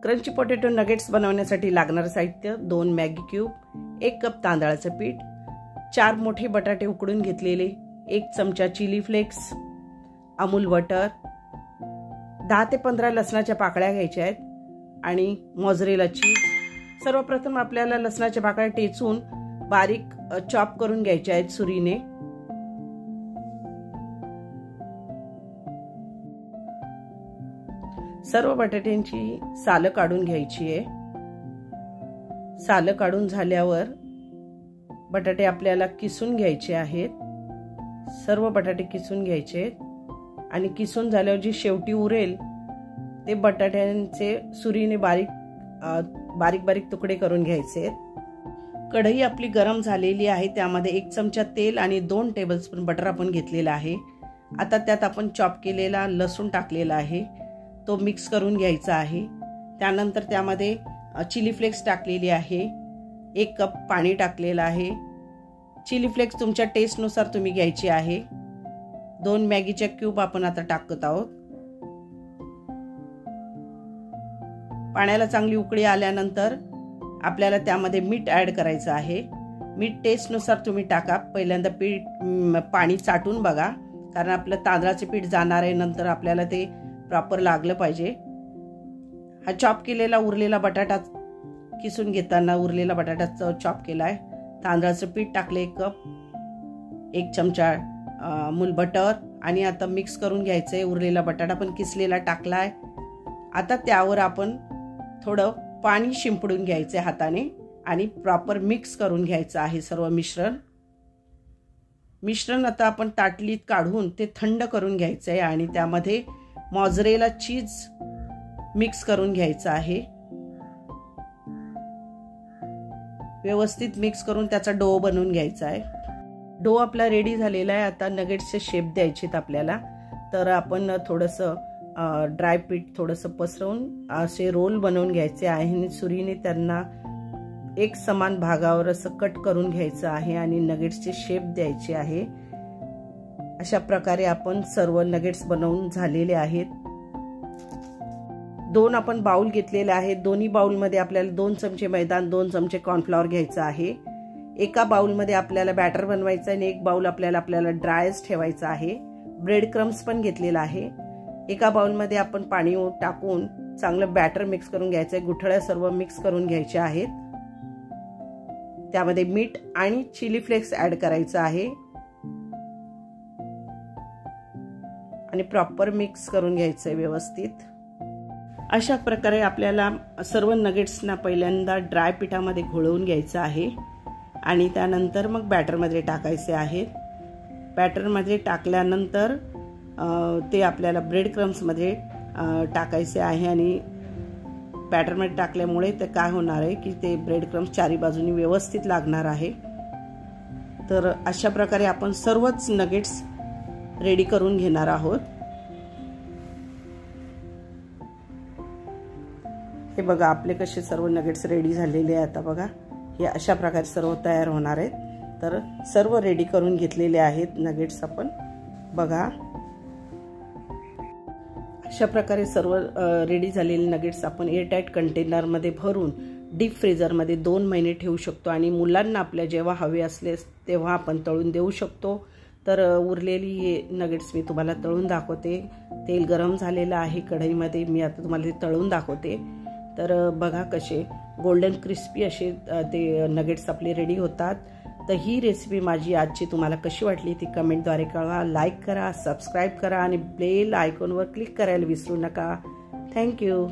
Crunchy potato nuggets बनवण्यासाठी लागणारे साहित्य 2 मॅगी क्यूब, 1 कप तांदळाचं पीठ, 4 मोठे बटाटे उकडून घेतलेले, 1 चमचा चिली फ्लेक्स, अमूल बटर, 10 ते 15 लसणाच्या पाकळ्या घ्यायच्या आहेत आणि मोझरेला चीज। सर्वप्रथम आपल्याला लसणाच्या पाकळ्या टेचून बारीक चॉप करून घ्यायच्या आहेत सुरीने। सर्व बटाट्यांची सालं काढून घ्यायची आहे। सालं काढून झाल्यावर बटाटे आपल्याला किसून घ्यायचे आहेत। सर्व बटाटे किसून घ्यायचे आणि किसून झाल्यावर जी शेवटी उरेल ते बटाट्यांचे सुरीने बारीक बारीक तुकडे करून घ्यायचे। कढई आपली गरम झालेली आहे, त्यामध्ये 1 चमचा तेल आणि 2 टेबलस्पून बटर आपण घेतलेला आहे। आता त्यात आपण चॉप केलेला लसूण टाकलेला आहे, तो मिक्स करून घ्यायचा आहे। त्यानंतर त्यामध्ये चिली फ्लेक्स टाकलेली आहे, 1 कप पाणी टाकलेलं आहे। चिली फ्लेक्स तुमच्या टेस्टनुसार तुम्ही घ्यायची आहे। 2 मॅगीच्या क्यूब आपण आता टाकत आहोत। पाण्याला चांगली उकळी आल्यानंतर आपल्याला त्यामध्ये मीठ ॲड करायचं आहे। मीठ टेस्टनुसार तुम्ही टाका। पहिल्यांदा पाणी चाटून बघा, कारण आपलं तांदळाचे पीठ जाणार आहे, नंतर आपल्याला ते प्रॉपर लागलं पाहिजे। हा चॉप केलेला उरलेला बटाटा किसून घेताना उरलेला बटाटा चॉप केलाय। तांदळाचं पीठ टाकले 1 कप, 1 चमचा अमूल बटर आणि आता मिक्स करून घ्यायचंय। उरलेला बटाटा पण किसलेला टाकलाय। आता त्यावर आपण थोडं पाणी शिंपडून घ्यायचंय हाताने आणि प्रॉपर मिक्स करून घ्यायचं आहे सर्व मिश्रण आता आपण ताटलीत काढून ते थंड करून घ्यायचंय आणि त्यामध्ये मोझरेला चीज मिक्स करून घ्यायचं आहे। व्यवस्थित मिक्स करून त्याचा डो बनवून घ्यायचा आहे। डो आपला रेडी झालेला आहे। आता नगेट्सचे शेप द्यायचेत आपल्याला, तर आपण थोडंसं ड्राय पीठ थोडंसं पसरवून असे रोल बनवून घ्यायचे आहे आणि सुरीने त्यांना एक समान भागावर असं कट करून घ्यायचं आहे आणि नगेट्सचे शेप द्यायचे आहे। अशा प्रकारे आपण सर्व नगेट्स बनवून झालेले आहेत। 2 आपण बाउल घेतलेले आहेत। दोन्ही बाउलमध्ये आपल्याला 2 चमचे मैदा, 2 चमचे कॉर्नफ्लॉवर घ्यायचं आहे। एका बाउलमध्ये आपल्याला बॅटर बनवायचं आणि 1 बाउल आपल्याला ड्रायच ठेवायचा आहे। ब्रेड क्रम्स पण घेतलेला आहे। एका बाउलमध्ये आपण पाणी टाकून चांगलं बॅटर मिक्स करून घ्यायचं आहे। गुठळ्या सर्व मिक्स करून घ्यायच्या आहेत। त्यामध्ये मीठ आणि चिली फ्लेक्स ॲड करायचं आहे आणि प्रॉपर मिक्स करून घ्यायचंय व्यवस्थित। अशा प्रकारे आपल्याला सर्व नगेट्सना पहिल्यांदा ड्राय पिठामध्ये घोळवून घ्यायचं आहे आणि त्यानंतर मग बॅटरमध्ये टाकायचे आहेत। बॅटरमध्ये टाकल्यानंतर ते आपल्याला ब्रेड क्रम्समध्ये टाकायचे आहे आणि बॅटरमध्ये टाकल्यामुळे ते काय होणार आहे की ते ब्रेड क्रम्स चारी बाजूनी व्यवस्थित लागणार आहे। तर अशा प्रकारे आपण सर्वच नगेट्स रेडी करून घेणार आहोत। हे बघा आपले कसे सर्व नगेट्स रेडी झालेले आहेत। आता बघा हे अशा प्रकारे सर्व तयार होणार आहेत। तर सर्व रेडी करून घेतलेले आहेत नगेट्स आपण बघा। अशा प्रकारे सर्व रेडी झालेले नगेट्स आपण एअरटाईट कंटेनरमध्ये भरून डीप फ्रीजरमध्ये 2 महिने ठेवू शकतो आणि मुलांना आपल्या जेव्हा हवे असले तेव्हा आपण तळून देऊ शकतो। तर उरलेली नगेट्स मी तुम्हाला तळून दाखवते। तेल गरम झालेलं आहे कढईमध्ये, मी आता तुम्हाला ते तळून दाखवते। तर बघा कसे गोल्डन क्रिस्पी असे ते नगेट्स आपले रेडी होतात। तर ही रेसिपी माझी आजची तुम्हाला कशी वाटली ती कमेंटद्वारे कळवा। लाईक करा, सबस्क्राईब करा आणि बेल आयकॉनवर क्लिक करायला विसरू नका। थँक्यू।